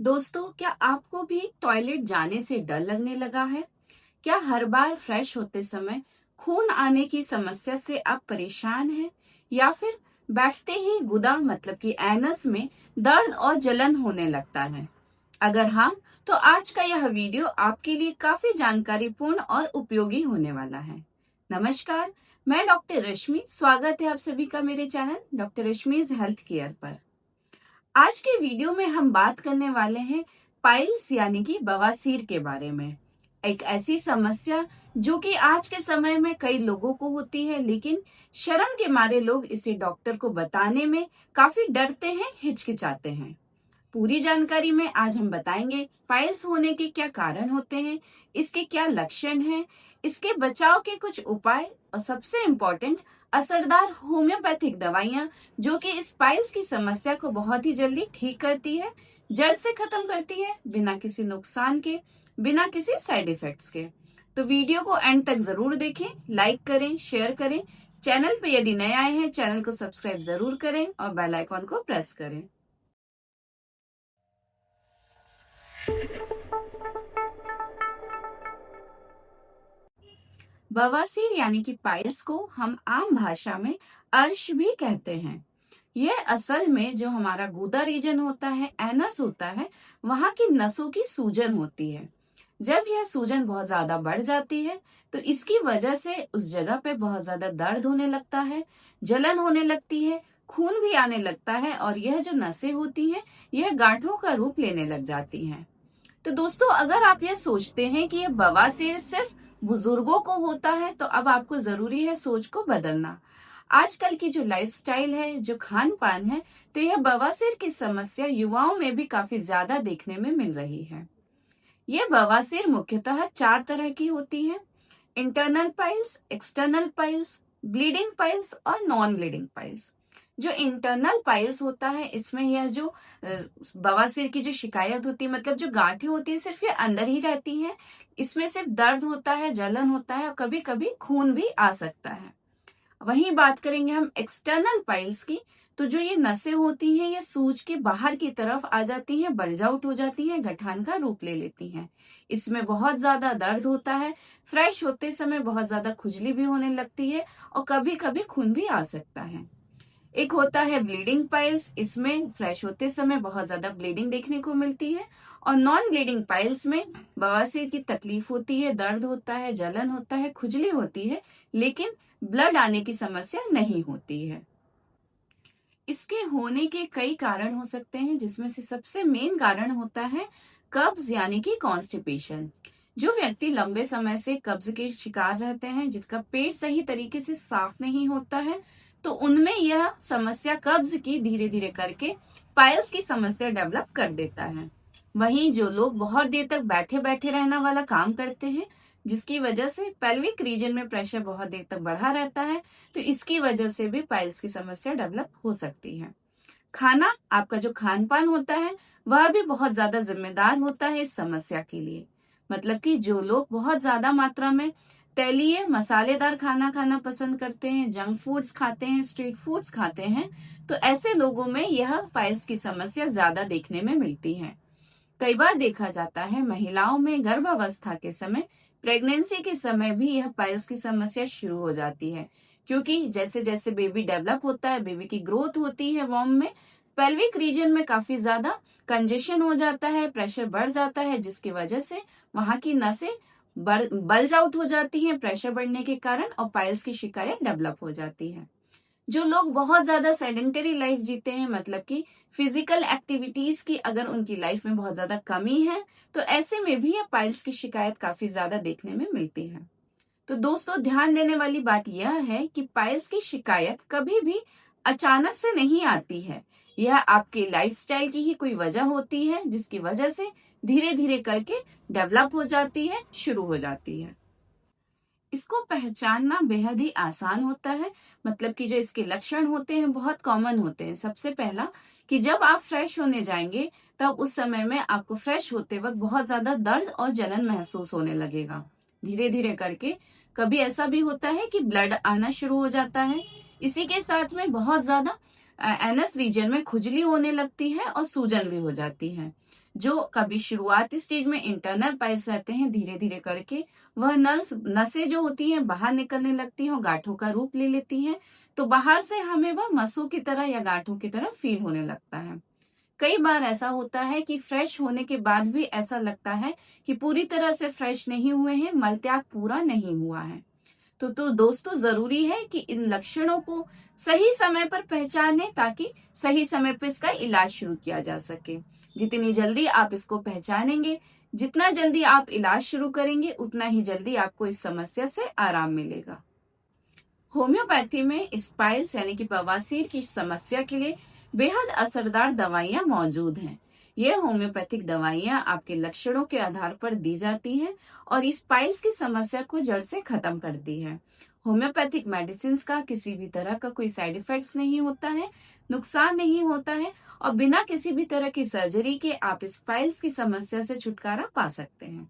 दोस्तों, क्या आपको भी टॉयलेट जाने से डर लगने लगा है? क्या हर बार फ्रेश होते समय खून आने की समस्या से आप परेशान हैं? या फिर बैठते ही गुदा मतलब कि एनस में दर्द और जलन होने लगता है? अगर हाँ, तो आज का यह वीडियो आपके लिए काफी जानकारीपूर्ण और उपयोगी होने वाला है। नमस्कार, मैं डॉक्टर रश्मि। स्वागत है आप सभी का मेरे चैनल डॉक्टर रश्मिज हेल्थ केयर पर। आज के वीडियो में हम बात करने वाले हैं पाइल्स यानी कि बवासीर के बारे में। एक ऐसी समस्या जो कि आज के समय में कई लोगों को होती है, लेकिन शर्म के मारे लोग इसे डॉक्टर को बताने में काफी डरते हैं, हिचकिचाते हैं। पूरी जानकारी में आज हम बताएंगे पाइल्स होने के क्या कारण होते हैं, इसके क्या लक्षण हैं, इसके बचाव के कुछ उपाय और सबसे इम्पोर्टेंट असरदार होम्योपैथिक दवाइयां जो कि इस पाइल्स की समस्या को बहुत ही जल्दी ठीक करती है, जड़ से खत्म करती है, बिना किसी नुकसान के, बिना किसी साइड इफेक्ट्स के। तो वीडियो को एंड तक जरूर देखें, लाइक करें, शेयर करें। चैनल पे यदि नए आए हैं, चैनल को सब्सक्राइब जरूर करें और बेल आइकॉन को प्रेस करें। बवासीर यानी कि पाइल्स को हम आम भाषा में अर्श भी कहते हैं। यह असल में जो हमारा गुदा रीजन होता है, एनस होता है, वहां की नसों की सूजन होती है। जब यह सूजन बहुत ज्यादा बढ़ जाती है तो इसकी वजह से उस जगह पे बहुत ज्यादा दर्द होने लगता है, जलन होने लगती है, खून भी आने लगता है और यह जो नसें होती हैं यह गांठों का रूप लेने लग जाती हैं। तो दोस्तों, अगर आप यह सोचते हैं कि यह बवासीर सिर्फ बुजुर्गों को होता है तो अब आपको जरूरी है सोच को बदलना। आजकल की जो लाइफस्टाइल है, जो खान पान है, तो यह बवासीर की समस्या युवाओं में भी काफी ज्यादा देखने में मिल रही है। यह बवासीर मुख्यतः 4 तरह की होती है: internal piles, external piles, bleeding piles और नॉन ब्लीडिंग पाइल्स। जो इंटरनल पाइल्स होता है, इसमें यह जो बवासीर की जो शिकायत होती है, मतलब जो गांठें होती है, सिर्फ ये अंदर ही रहती हैं। इसमें सिर्फ दर्द होता है, जलन होता है और कभी कभी खून भी आ सकता है। वहीं बात करेंगे हम एक्सटर्नल पाइल्स की, तो जो ये नसें होती हैं ये सूज के बाहर की तरफ आ जाती हैं, बल्ज आउट हो जाती हैं, गठान का रूप ले लेती हैं। इसमें बहुत ज्यादा दर्द होता है, फ्रेश होते समय बहुत ज्यादा खुजली भी होने लगती है और कभी कभी खून भी आ सकता है। एक होता है ब्लीडिंग पाइल्स, इसमें फ्रेश होते समय बहुत ज्यादा ब्लीडिंग देखने को मिलती है। और नॉन ब्लीडिंग पाइल्स में बवासीर की तकलीफ होती है, दर्द होता है, जलन होता है, खुजली होती है, लेकिन ब्लड आने की समस्या नहीं होती है। इसके होने के कई कारण हो सकते हैं, जिसमें से सबसे मेन कारण होता है कब्ज यानी कि कॉन्स्टिपेशन। जो व्यक्ति लंबे समय से कब्ज के शिकार रहते हैं, जिनका पेट सही तरीके से साफ नहीं होता है, तो उनमें यह समस्या कब्ज की धीरे धीरे करके पाइल्स की समस्या डेवलप कर देता है। वहीं जो लोग बहुत देर तक बैठे बैठे रहना वाला काम करते हैं, जिसकी वजह से पेल्विक रीजन में प्रेशर बहुत देर तक बढ़ा रहता है, तो इसकी वजह से भी पाइल्स की समस्या डेवलप हो सकती है। खाना, आपका जो खान पान होता है, वह भी बहुत ज्यादा जिम्मेदार होता है इस समस्या के लिए। मतलब कि जो लोग बहुत ज्यादा मात्रा में तैलीय मसालेदार खाना खाना पसंद करते हैं, जंक फूड्स खाते हैं, स्ट्रीट फूड्स खाते हैं, तो ऐसे लोगों में यह पाइल्स की समस्या ज्यादा देखने में मिलती है। कई बार देखा जाता है महिलाओं में गर्भावस्था के समय, प्रेगनेंसी के समय भी यह पाइल्स की समस्या शुरू हो जाती है, क्योंकि जैसे जैसे बेबी डेवलप होता है, बेबी की ग्रोथ होती है वॉम में, पेल्विक रीजन में काफी ज्यादा कंजेशन हो जाता है, प्रेशर बढ़ जाता है, जिसकी वजह से वहां की नसें बल्ज आउट हो जाती हैं प्रेशर बढ़ने के कारण, और पाइल्स की शिकायत डेवलप हो जाती है। जो लोग बहुत ज्यादा सेडेंटरी लाइफ जीते हैं, मतलब कि फिजिकल एक्टिविटीज की अगर उनकी लाइफ में बहुत ज्यादा कमी है, तो ऐसे में भी ये पाइल्स की शिकायत काफी ज्यादा देखने में मिलती है। तो दोस्तों, ध्यान देने वाली बात यह है कि पाइल्स की शिकायत कभी भी अचानक से नहीं आती है। यह आपके लाइफस्टाइल की ही कोई वजह होती है, जिसकी वजह से धीरे धीरे करके डेवलप हो जाती है, शुरू हो जाती है। इसको पहचानना बेहद ही आसान होता है। मतलब कि जो इसके लक्षण होते हैं बहुत कॉमन होते हैं। सबसे पहला, कि जब आप फ्रेश होने जाएंगे तब उस समय में आपको फ्रेश होते वक्त बहुत ज्यादा दर्द और जलन महसूस होने लगेगा। धीरे धीरे करके कभी ऐसा भी होता है कि ब्लड आना शुरू हो जाता है। इसी के साथ में बहुत ज्यादा एनस रीजन में खुजली होने लगती है और सूजन भी हो जाती है। जो कभी शुरुआती स्टेज में इंटरनल पाइल्स रहते हैं, धीरे धीरे करके वह नसें जो होती हैं बाहर निकलने लगती हैं और गांठों का रूप ले लेती हैं। तो बाहर से हमें वह मसों की तरह या गांठों की तरह फील होने लगता है। कई बार ऐसा होता है कि फ्रेश होने के बाद भी ऐसा लगता है कि पूरी तरह से फ्रेश नहीं हुए हैं, मलत्याग पूरा नहीं हुआ है। तो दोस्तों, जरूरी है कि इन लक्षणों को सही समय पर पहचानें ताकि सही समय पर इसका इलाज शुरू किया जा सके। जितनी जल्दी आप इसको पहचानेंगे, जितना जल्दी आप इलाज शुरू करेंगे, उतना ही जल्दी आपको इस समस्या से आराम मिलेगा। होम्योपैथी में स्पाइल्स यानी कि बवासीर की समस्या के लिए बेहद असरदार दवाइयां मौजूद हैं। ये होम्योपैथिक दवाइयां आपके लक्षणों के आधार पर दी जाती हैं और स्पाइल्स की समस्या को जड़ से खत्म करती है। होम्योपैथिक मेडिसिन का किसी भी तरह का कोई साइड इफेक्ट्स नहीं होता है, नुकसान नहीं होता है और बिना किसी भी तरह की सर्जरी के आप स्पाइल्स की समस्या से छुटकारा पा सकते हैं।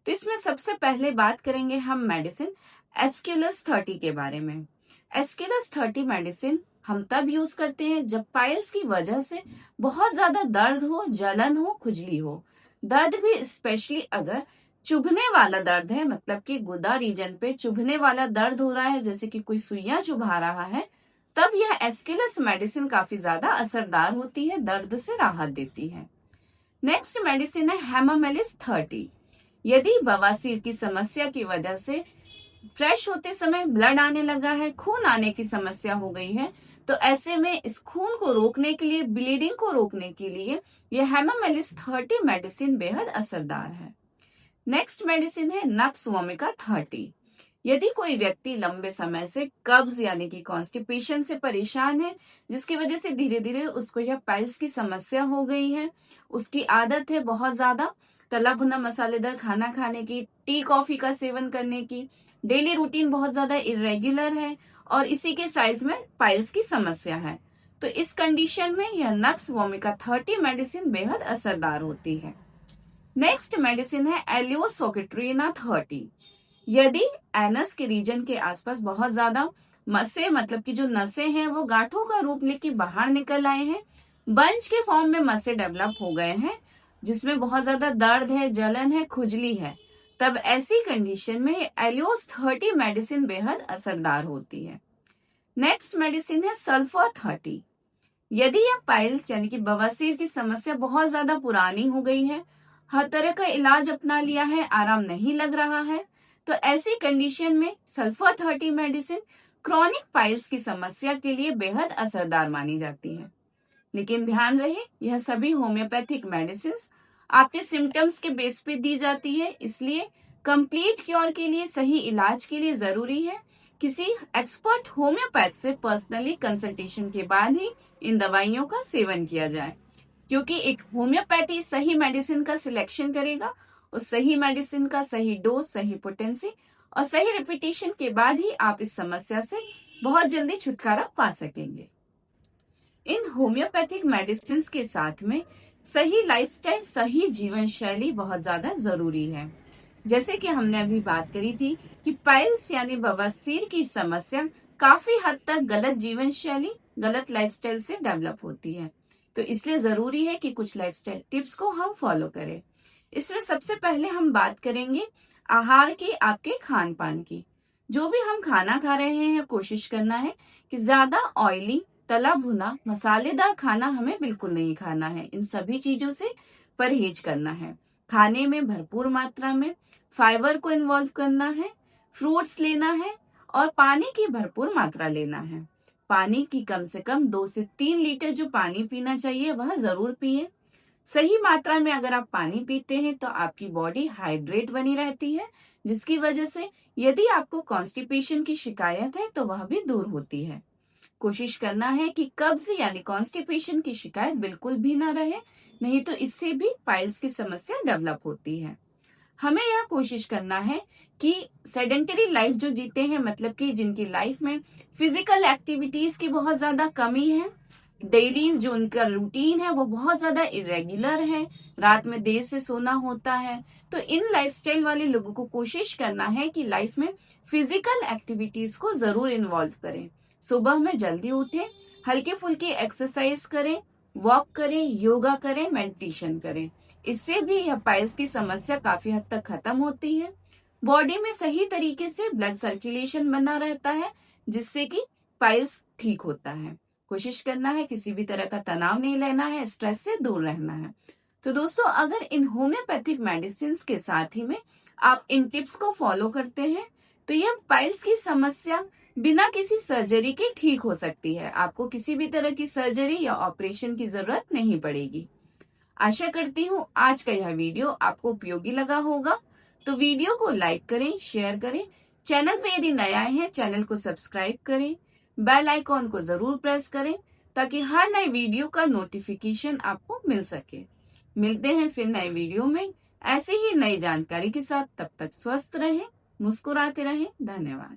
तो इसमें सबसे पहले बात करेंगे हम मेडिसिन एस्केलस 30 के बारे में। एस्केलस 30 मेडिसिन हम तब यूज करते हैं जब पाइल्स की वजह से बहुत ज्यादा दर्द हो, जलन हो, खुजली हो। दर्द भी स्पेशली अगर चुभने वाला दर्द है, मतलब कि गुदा रीजन पे चुभने वाला दर्द हो रहा है, जैसे कि कोई सुइयां चुभा रहा है, तब यह एस्केलस मेडिसिन काफी ज्यादा असरदार होती है, दर्द से राहत देती है। नेक्स्ट मेडिसिन है हेमामेलिस 30। यदि बवासीर की समस्या की वजह से फ्रेश होते समय ब्लड आने लगा है, खून आने की समस्या हो गई है, तो ऐसे में इस खून को रोकने के लिए, ब्लीडिंग को रोकने के लिए यह हेमामेलिस 30 मेडिसिन बेहद असरदार है। नेक्स्ट मेडिसिन है नक्स वोमिका 30। यदि कोई व्यक्ति लंबे समय से कब्ज यानी कि कॉन्स्टिपेशन से परेशान है, जिसकी वजह से धीरे धीरे उसको यह पाइल्स की समस्या हो गई है, उसकी आदत है बहुत ज्यादा तला भुना मसालेदार खाना खाने की, टी कॉफी का सेवन करने की, डेली रूटीन बहुत ज्यादा इरेग्युलर है और इसी के साइज में पाइल्स की समस्या है, तो इस कंडीशन में यह नक्स वोमिका 30 मेडिसिन बेहद असरदार होती है। नेक्स्ट मेडिसिन है एलियोसोकेट्रिना 30। यदि एनस के रीजन के आसपास बहुत ज्यादा मसे, मतलब कि जो नसें हैं वो गांठों का रूप लेके बाहर निकल आए हैं, बंच के फॉर्म में मसे डेवलप हो गए हैं, जिसमें बहुत ज्यादा दर्द है, जलन है, खुजली है, तब ऐसी कंडीशन में एलियोस 30 मेडिसिन बेहद असरदार होती है। नेक्स्ट मेडिसिन है सल्फर 30। यदि यह पाइल्स यानी कि बवासीर की समस्या बहुत ज्यादा पुरानी हो गई है, हर तरह का इलाज अपना लिया है, आराम नहीं लग रहा है, तो ऐसी कंडीशन में सल्फर 30 मेडिसिन क्रॉनिक पाइल्स की समस्या के लिए बेहद असरदार मानी जाती है। लेकिन ध्यान रहे, यह सभी होम्योपैथिक मेडिसिन आपके सिम्टम्स के बेस पे दी जाती है, इसलिए कंप्लीट क्योर के लिए, सही इलाज के लिए जरूरी है किसी एक्सपर्ट होम्योपैथ से पर्सनली कंसल्टेशन के बाद ही इन दवाइयों का सेवन किया जाए, क्योंकि एक होम्योपैथी सही मेडिसिन का सिलेक्शन करेगा, उस सही मेडिसिन का सही डोज, सही पोटेंसी और सही रिपीटेशन के बाद ही आप इस समस्या से बहुत जल्दी छुटकारा पा सकेंगे। इन होम्योपैथिक मेडिसिन के साथ में सही लाइफस्टाइल, सही जीवन शैली बहुत ज्यादा जरूरी है। जैसे कि हमने अभी बात करी थी कि पाइल्स यानी बवासीर की समस्या काफी हद तक गलत जीवन शैली, गलत लाइफस्टाइल से डेवलप होती है, तो इसलिए जरूरी है कि कुछ लाइफस्टाइल टिप्स को हम फॉलो करें। इसमें सबसे पहले हम बात करेंगे आहार की, आपके खान पान की। जो भी हम खाना खा रहे हैं, कोशिश करना है कि ज्यादा ऑयली, तला भुना, मसालेदार खाना हमें बिल्कुल नहीं खाना है। इन सभी चीजों से परहेज करना है। खाने में भरपूर मात्रा में फाइबर को इन्वॉल्व करना है, फ्रूट्स लेना है और पानी की भरपूर मात्रा लेना है। पानी की कम से कम 2 से 3 लीटर जो पानी पीना चाहिए वह जरूर पिए। सही मात्रा में अगर आप पानी पीते हैं तो आपकी बॉडी हाइड्रेट बनी रहती है, जिसकी वजह से यदि आपको कॉन्स्टिपेशन की शिकायत है तो वह भी दूर होती है। कोशिश करना है कि कब्ज यानी कॉन्स्टिपेशन की शिकायत बिल्कुल भी ना रहे, नहीं तो इससे भी पाइल्स की समस्या डेवलप होती है। हमें यह कोशिश करना है कि सेडेंटरी लाइफ जो जीते हैं, मतलब कि जिनकी लाइफ में फिजिकल एक्टिविटीज की बहुत ज्यादा कमी है, डेली जो उनका रूटीन है वो बहुत ज्यादा इरेग्युलर है, रात में देर से सोना होता है, तो इन लाइफस्टाइल वाले लोगों को कोशिश करना है कि लाइफ में फिजिकल एक्टिविटीज को जरूर इन्वॉल्व करें। सुबह में जल्दी उठें, हल्के फुल्के एक्सरसाइज करें, वॉक करें, योगा करें, मेडिटेशन करें। इससे भी यह पाइल्स की समस्या काफी हद तक खत्म होती है। बॉडी में सही तरीके से ब्लड सर्कुलेशन बना रहता है, जिससे कि पाइल्स ठीक होता है। कोशिश करना है, किसी भी तरह का तनाव नहीं लेना है, स्ट्रेस से दूर रहना है। तो दोस्तों, अगर इन होम्योपैथिक मेडिसिन के साथ ही में आप इन टिप्स को फॉलो करते हैं तो यह पाइल्स की समस्या बिना किसी सर्जरी के ठीक हो सकती है। आपको किसी भी तरह की सर्जरी या ऑपरेशन की जरूरत नहीं पड़ेगी। आशा करती हूँ आज का यह वीडियो आपको उपयोगी लगा होगा। तो वीडियो को लाइक करें, शेयर करें। चैनल पे यदि नए आए हैं, चैनल को सब्सक्राइब करें। बेल आइकॉन को जरूर प्रेस करें ताकि हर नए वीडियो का नोटिफिकेशन आपको मिल सके। मिलते हैं फिर नए वीडियो में ऐसे ही नई जानकारी के साथ। तब तक स्वस्थ रहें, मुस्कुराते रहें। धन्यवाद।